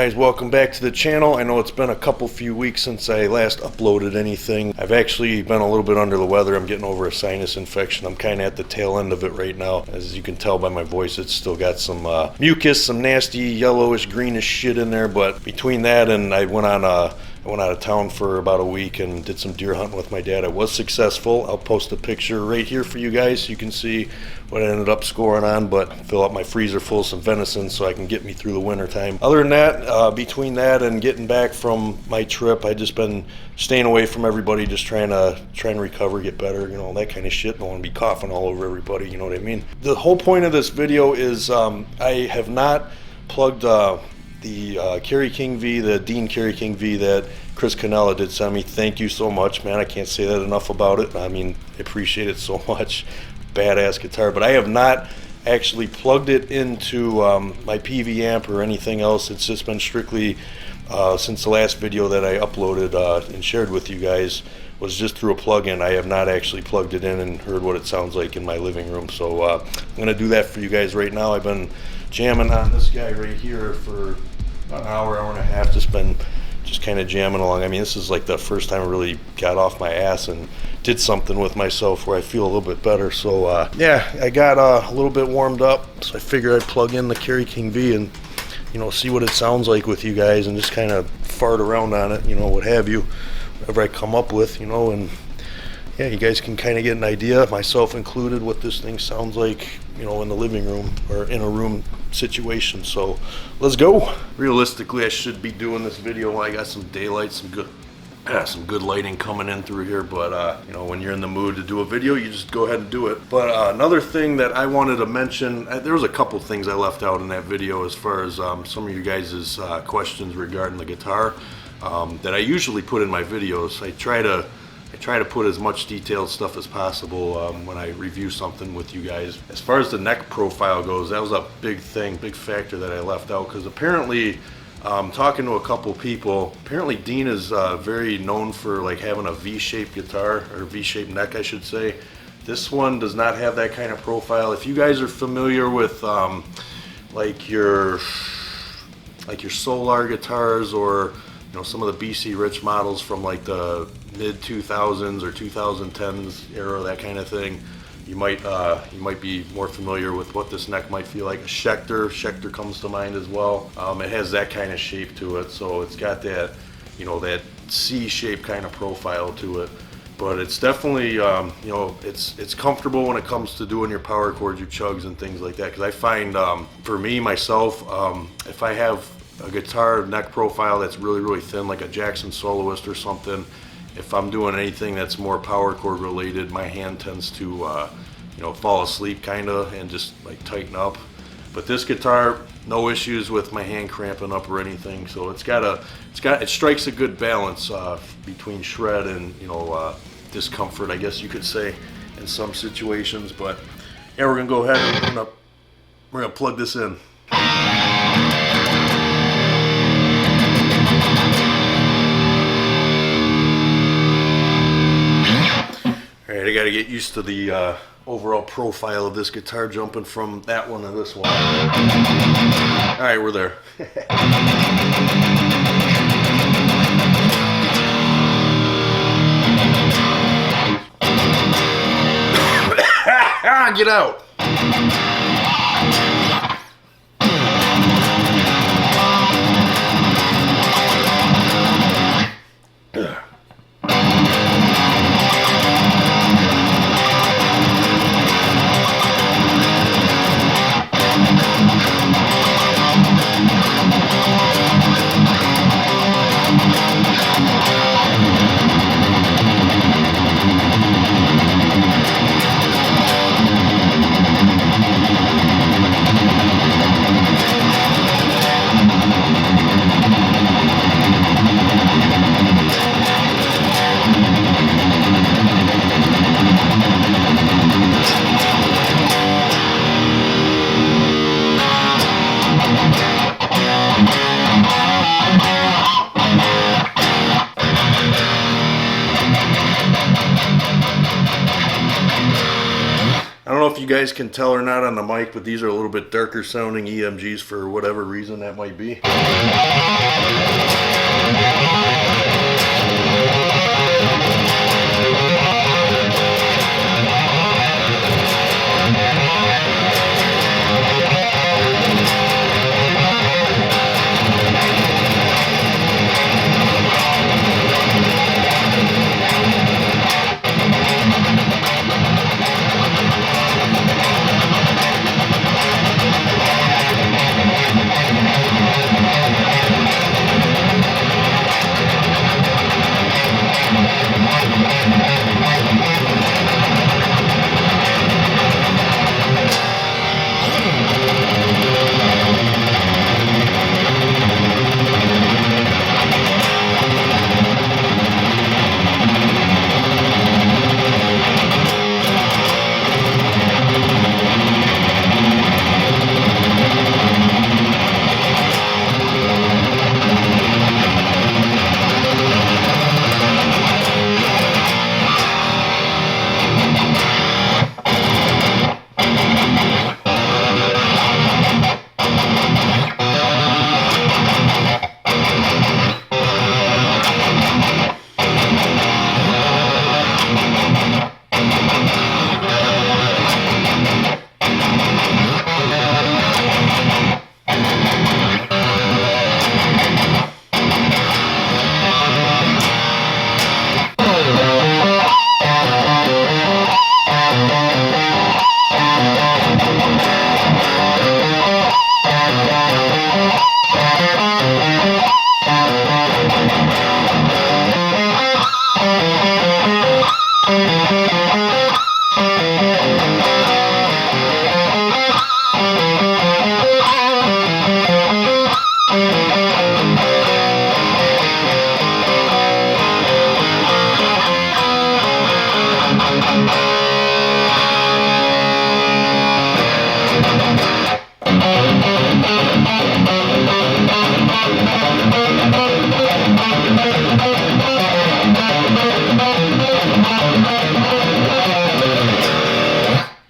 guys? Welcome back to the channel. I know it's been a few weeks since I last uploaded anything. I've actually been a little bit under the weather. I'm getting over a sinus infection. I'm kind of at the tail end of it right now. As you can tell by my voice, it's still got some mucus, some nasty yellowish greenish shit in there. But between that and I went out of town for about a week and did some deer hunting with my dad. I was successful. I'll post a picture right here for you guys so you can see what I ended up scoring on, but fill up my freezer full of some venison so I can get me through the winter time. Other than that, between that and getting back from my trip, I just been staying away from everybody, just trying to recover, get better, you know, that kind of shit. Don't want to be coughing all over everybody, you know what I mean? The whole point of this video is I have not plugged the Kerry King V, the Dean Kerry King V that Chris Canella did send me. Thank you so much, man. I can't say that enough about it. I mean, I appreciate it so much. Badass guitar, but I have not actually plugged it into my Peavey amp or anything else. It's just been strictly since the last video that I uploaded and shared with you guys was just through a plug-in. I have not actually plugged it in and heard what it sounds like in my living room, so I'm gonna do that for you guys right now. I've been jamming on this guy right here for about an hour and a half, just kind of jamming along. I mean, this is like the first time I really got off my ass and did something with myself where I feel a little bit better. So yeah, I got a little bit warmed up, so I figured I'd plug in the Kerry King V and, you know, see what it sounds like with you guys and just kind of fart around on it, you know, what have you, whatever I come up with, you know, and yeah, you guys can kind of get an idea, myself included, what this thing sounds like, you know, in the living room or in a room situation. So let's go. Realistically, I should be doing this video when I got some daylight, some good lighting coming in through here, but you know, when you're in the mood to do a video, you just go ahead and do it. But another thing that I wanted to mention, there was a couple things I left out in that video as far as some of you guys' questions regarding the guitar that I usually put in my videos. I try to put as much detailed stuff as possible when I review something with you guys. As far as the neck profile goes, that was a big factor that I left out, because apparently, talking to a couple people, apparently Dean is very known for like having a V-shaped guitar, or V-shaped neck I should say. This one does not have that kind of profile. If you guys are familiar with like your Solar guitars, or you know, some of the BC Rich models from like the mid 2000s or 2010s era, that kind of thing, you might be more familiar with what this neck might feel like. A Schecter comes to mind as well. It has that kind of shape to it, so it's got that, you know, that C-shaped kind of profile to it. But it's definitely, you know, it's comfortable when it comes to doing your power chords, your chugs and things like that. Because I find, for me, myself, if I have a guitar neck profile that's really thin, like a Jackson Soloist or something, if I'm doing anything that's more power chord related, my hand tends to you know, fall asleep kind of and just like tighten up. But this guitar, no issues with my hand cramping up or anything. So it strikes a good balance between shred and, you know, discomfort, I guess you could say, in some situations. But yeah, we're gonna go ahead and we're gonna plug this in. I got to get used to the overall profile of this guitar, jumping from that one to this one. All right, we're there. Get out. you guys can tell or not on the mic, but these are a little bit darker sounding EMGs for whatever reason that might be.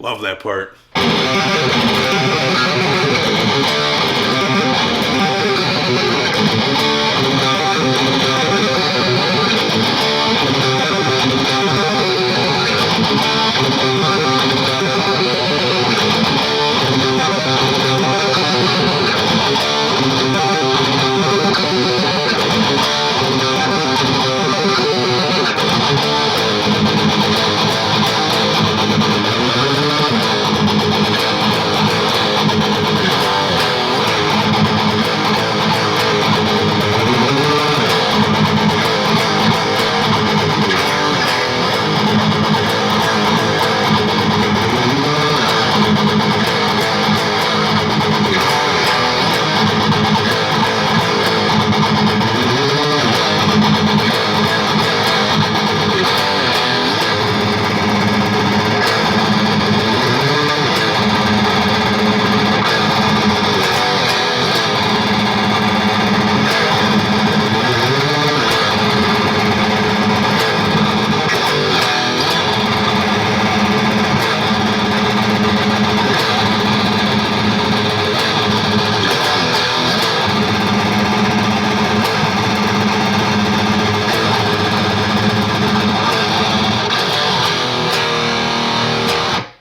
Love that part.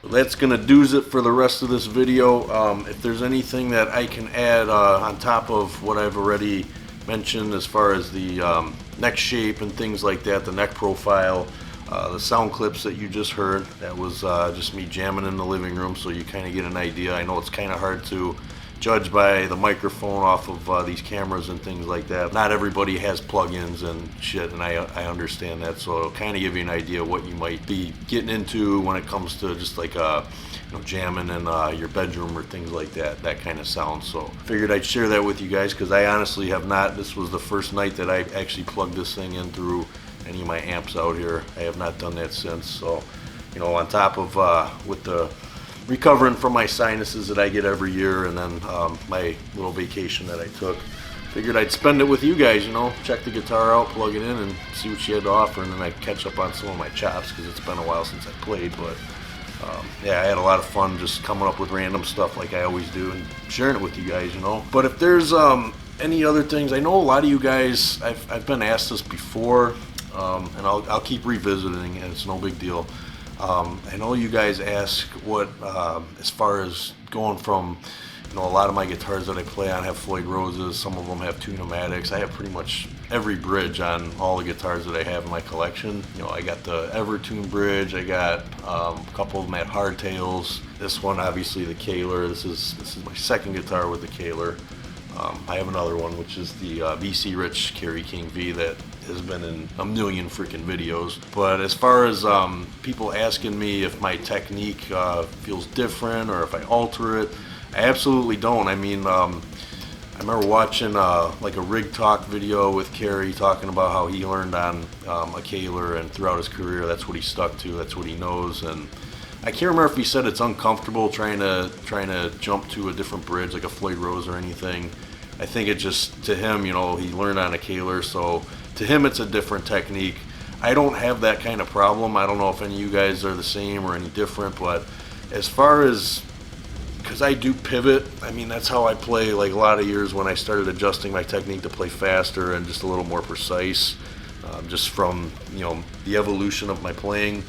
That's gonna do's it for the rest of this video. If there's anything that I can add on top of what I've already mentioned as far as the neck shape and things like that, the neck profile, the sound clips that you just heard, that was just me jamming in the living room, so you kind of get an idea. I know it's kind of hard to judge by the microphone off of these cameras and things like that. Not everybody has plugins and shit, and I understand that, so it'll kind of give you an idea what you might be getting into when it comes to just like jamming in your bedroom or things like that, that kind of sound. So figured I'd share that with you guys, because I honestly have not, this was the first night that I actually plugged this thing in through any of my amps out here. I have not done that since. So, you know, on top of with the recovering from my sinuses that I get every year, and then my little vacation that I took, figured I'd spend it with you guys, you know, check the guitar out, plug it in, and see what she had to offer, and then I'd catch up on some of my chops, because it's been a while since I played. But Yeah, I had a lot of fun just coming up with random stuff like I always do and sharing it with you guys, you know. But if there's any other things, I know a lot of you guys, I've been asked this before, and I'll keep revisiting, and it's no big deal. I know you guys ask what, as far as going from, you know, a lot of my guitars that I play on have Floyd Roses, some of them have two pneumatics. I have pretty much every bridge on all the guitars that I have in my collection. You know, I got the Evertune bridge, I got a couple of them at hardtails. This one, obviously, the Kaler. This is my second guitar with the Kaler. I have another one, which is the VC Rich Kerry King V that has been in a million freaking videos. But as far as people asking me if my technique feels different or if I alter it, I absolutely don't. I mean, I remember watching like a Rig Talk video with Kerry talking about how he learned on a Kaler, and throughout his career that's what he stuck to, that's what he knows. And I can't remember if he said it's uncomfortable trying to jump to a different bridge like a Floyd Rose or anything. I think it just, to him, you know, he learned on a Kaler, so to him it's a different technique. I don't have that kind of problem. I don't know if any of you guys are the same or any different, but as far as, because I do pivot, I mean, that's how I play like a lot of years when I started adjusting my technique to play faster and just a little more precise, just from, you know, the evolution of my playing.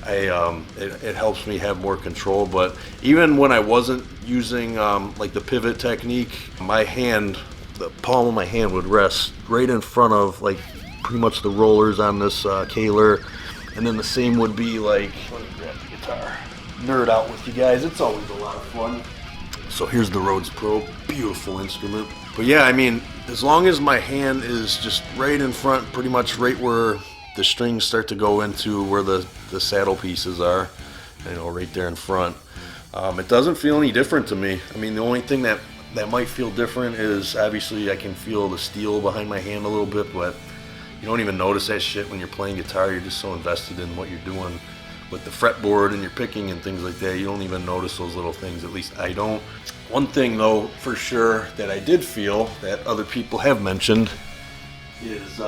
It helps me have more control. But even when I wasn't using like the pivot technique, my hand, the palm of my hand would rest right in front of like pretty much the rollers on this Kaler, and then the same would be like, let me grab the guitar, nerd out with you guys, it's always a lot of fun. So here's the Rhodes Pro, beautiful instrument. But yeah, I mean, as long as my hand is just right in front, pretty much right where the strings start to go into where the saddle pieces are, you know, right there in front, it doesn't feel any different to me. I mean, the only thing that might feel different is obviously I can feel the steel behind my hand a little bit, but you don't even notice that shit when you're playing guitar. You're just so invested in what you're doing with the fretboard and your picking and things like that. You don't even notice those little things, at least I don't. One thing though, for sure, that I did feel that other people have mentioned is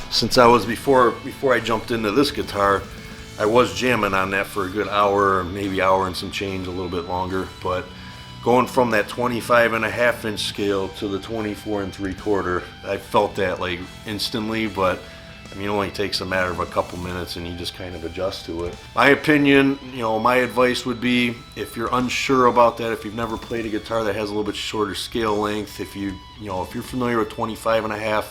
since I was before I jumped into this guitar, I was jamming on that for a good hour, maybe hour and some change, a little bit longer. But going from that 25.5 inch scale to the 24 3/4, I felt that like instantly. But I mean, it only takes a matter of a couple minutes and you just kind of adjust to it. My opinion, you know, my advice would be, if you're unsure about that, if you've never played a guitar that has a little bit shorter scale length, if you're familiar with 25.5,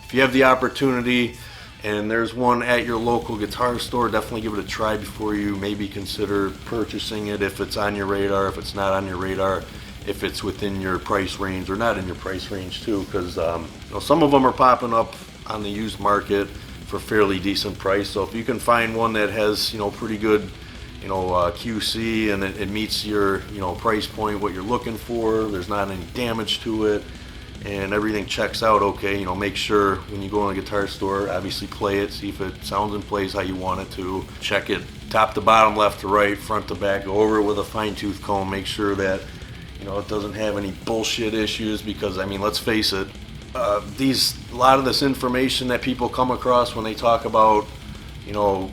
if you have the opportunity and there's one at your local guitar store, definitely give it a try before you maybe consider purchasing it, if it's on your radar, if it's not on your radar, if it's within your price range or not in your price range too, because you know, some of them are popping up on the used market for fairly decent price. So if you can find one that has, you know, pretty good, you know, QC, and it meets your, you know, price point, what you're looking for, there's not any damage to it, and everything checks out okay, you know, make sure when you go in a guitar store, obviously play it, see if it sounds and plays how you want it to. Check it top to bottom, left to right, front to back, go over it with a fine-tooth comb, make sure that, you know, it doesn't have any bullshit issues, because I mean, let's face it, a lot of this information that people come across when they talk about, you know,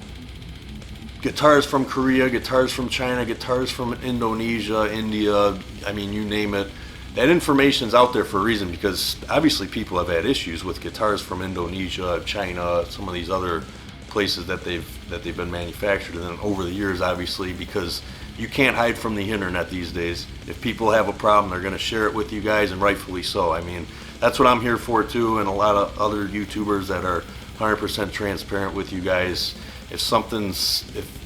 guitars from Korea, guitars from China, guitars from Indonesia, India, I mean, you name it, that information's out there for a reason, because obviously people have had issues with guitars from Indonesia, China, some of these other places that they've been manufactured, and then over the years, obviously, because you can't hide from the internet these days. If people have a problem, they're going to share it with you guys, and rightfully so. I mean, that's what I'm here for too, and a lot of other YouTubers that are 100% transparent with you guys. If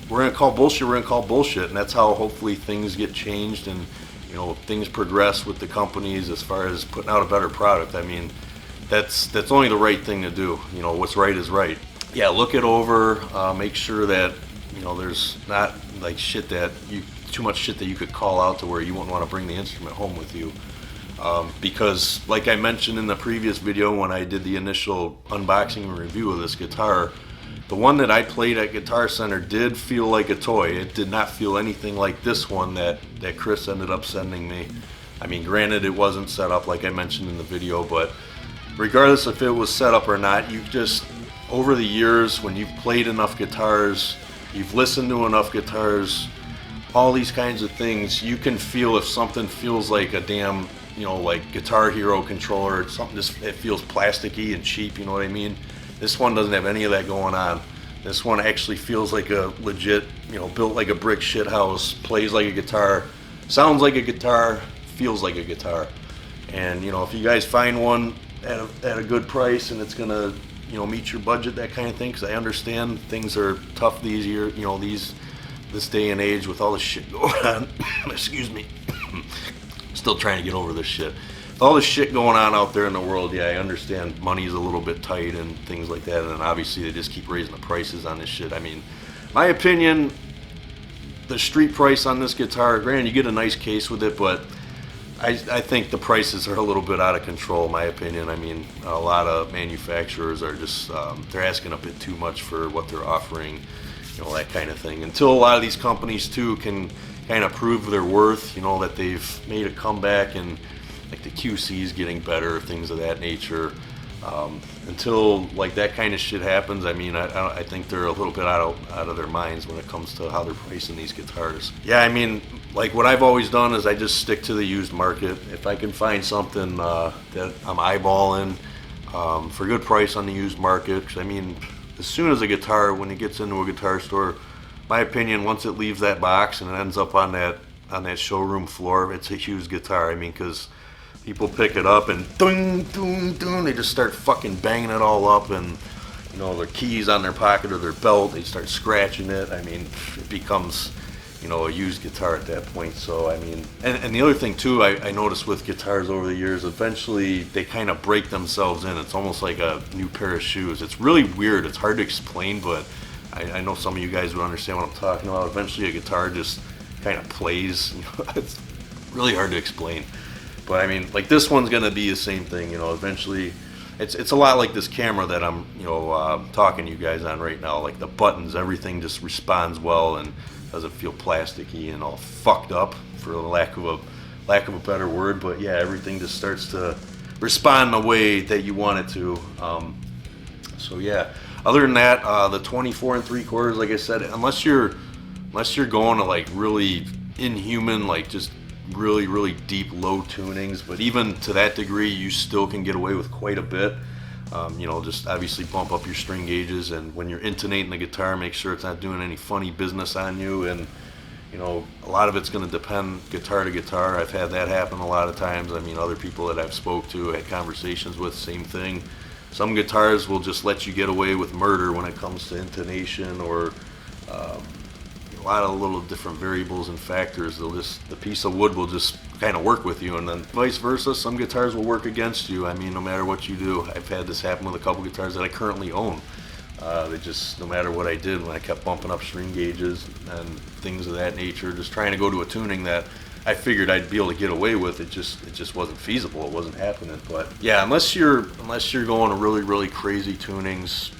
we're going to call bullshit, we're going to call bullshit, and that's how hopefully things get changed and, you know, things progress with the companies as far as putting out a better product. I mean, that's only the right thing to do. You know, what's right is right. Yeah, look it over, make sure that, you know, there's not like too much shit that you could call out to where you wouldn't want to bring the instrument home with you. Because like I mentioned in the previous video when I did the initial unboxing and review of this guitar, the one that I played at Guitar Center did feel like a toy. It did not feel anything like this one that Chris ended up sending me. I mean, granted, it wasn't set up like I mentioned in the video, but regardless if it was set up or not, you just, over the years, when you've played enough guitars, you've listened to enough guitars, all these kinds of things, you can feel if something feels like a damn, like Guitar Hero controller, or something just, it feels plasticky and cheap, you know what I mean? This one doesn't have any of that going on. This one actually feels like a legit, built like a brick shit house, plays like a guitar, sounds like a guitar, feels like a guitar. And if you guys find one at a good price and it's gonna meet your budget, that kind of thing, because I understand things are tough these years, this day and age with all this shit going on. Excuse me. Still trying to get over this shit. With all this shit going on out there in the world, yeah, I understand money's a little bit tight and things like that, and then obviously they just keep raising the prices on this shit. I mean, my opinion, the street price on this guitar, granted you get a nice case with it, but I think the prices are a little bit out of control, in my opinion. I mean, a lot of manufacturers are just, they're asking a bit too much for what they're offering, that kind of thing. Until a lot of these companies, too, can kind of prove their worth, that they've made a comeback and, like, the QC is getting better, things of that nature. Until, like, that kind of shit happens, I mean, I think they're a little bit out of their minds when it comes to how they're pricing these guitars. Yeah, I mean, like, what I've always done is I just stick to the used market. If I can find something that I'm eyeballing for a good price on the used market, 'cause I mean, as soon as a guitar, when it gets into a guitar store, my opinion, once it leaves that box and it ends up on that showroom floor, it's a used guitar. I mean, because people pick it up and ding, ding, ding, they just start fucking banging it all up, and their keys on their pocket or their belt, they start scratching it. I mean, it becomes a used guitar at that point. So I mean, and the other thing too, I noticed with guitars over the years, eventually they kind of break themselves in. It's almost like a new pair of shoes. It's really weird. It's hard to explain, but I know some of you guys would understand what I'm talking about. Eventually a guitar just kind of plays. It's really hard to explain. But I mean, like, this one's gonna be the same thing. Eventually, it's a lot like this camera that I'm talking to you guys on right now. Like, the buttons, everything just responds well and doesn't feel plasticky and all fucked up, for the lack of a better word. But yeah, everything just starts to respond the way that you want it to. So yeah, other than that, the 24 3/4, like I said, unless you're going to like really inhuman, like just really deep low tunings, but even to that degree you still can get away with quite a bit. Just obviously bump up your string gauges, and when you're intonating the guitar, make sure it's not doing any funny business on you. And a lot of it's going to depend guitar to guitar. I've had that happen a lot of times. I mean, other people that I've spoke to, had conversations with, same thing. Some guitars will just let you get away with murder when it comes to intonation, or a lot of little different variables and factors. The piece of wood will just kind of work with you, and then vice versa. Some guitars will work against you. I mean, no matter what you do. I've had this happen with a couple guitars that I currently own. They just, no matter what I did, when I kept bumping up string gauges and things of that nature, just trying to go to a tuning that I figured I'd be able to get away with, it just wasn't feasible. It wasn't happening. But yeah, unless you're going to really crazy tunings,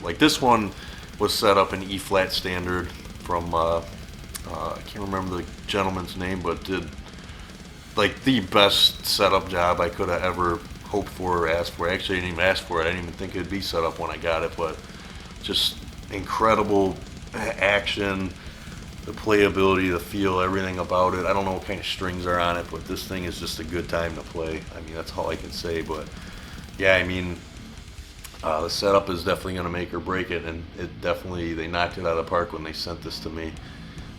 like this one was set up in E flat standard from I can't remember the gentleman's name, but did like the best setup job I could have ever hoped for or asked for. Actually, I didn't even ask for it. I didn't even think it'd be set up when I got it, but just incredible action, the playability, the feel, everything about it. I don't know what kind of strings are on it, but this thing is just a good time to play. I mean, that's all I can say. But yeah, I mean, the setup is definitely going to make or break it, and they knocked it out of the park when they sent this to me.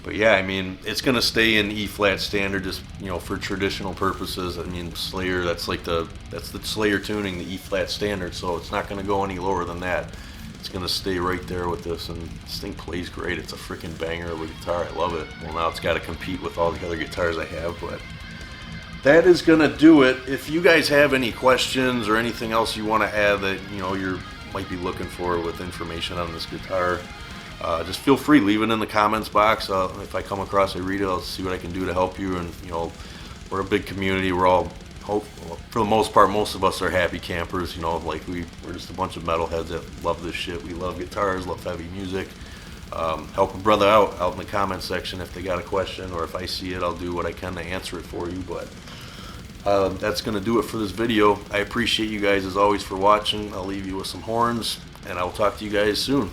But yeah, I mean, it's going to stay in E flat standard, just for traditional purposes. I mean, Slayer, that's the Slayer tuning, the E flat standard, so it's not going to go any lower than that. It's going to stay right there with this, and this thing plays great. It's a freaking banger of a guitar. I love it. Well, now it's got to compete with all the other guitars I have, but that is going to do it. If you guys have any questions or anything else you want to add that you might be looking for with information on this guitar, just feel free, leave it in the comments box. If I come across, I read it, I'll see what I can do to help you. And we're a big community. We're all, for the most part, most of us are happy campers. Like we're just a bunch of metalheads that love this shit. We love guitars, love heavy music. Help a brother out in the comment section if they got a question, or if I see it, I'll do what I can to answer it for you. But that's going to do it for this video. I appreciate you guys as always for watching. I'll leave you with some horns, and I will talk to you guys soon.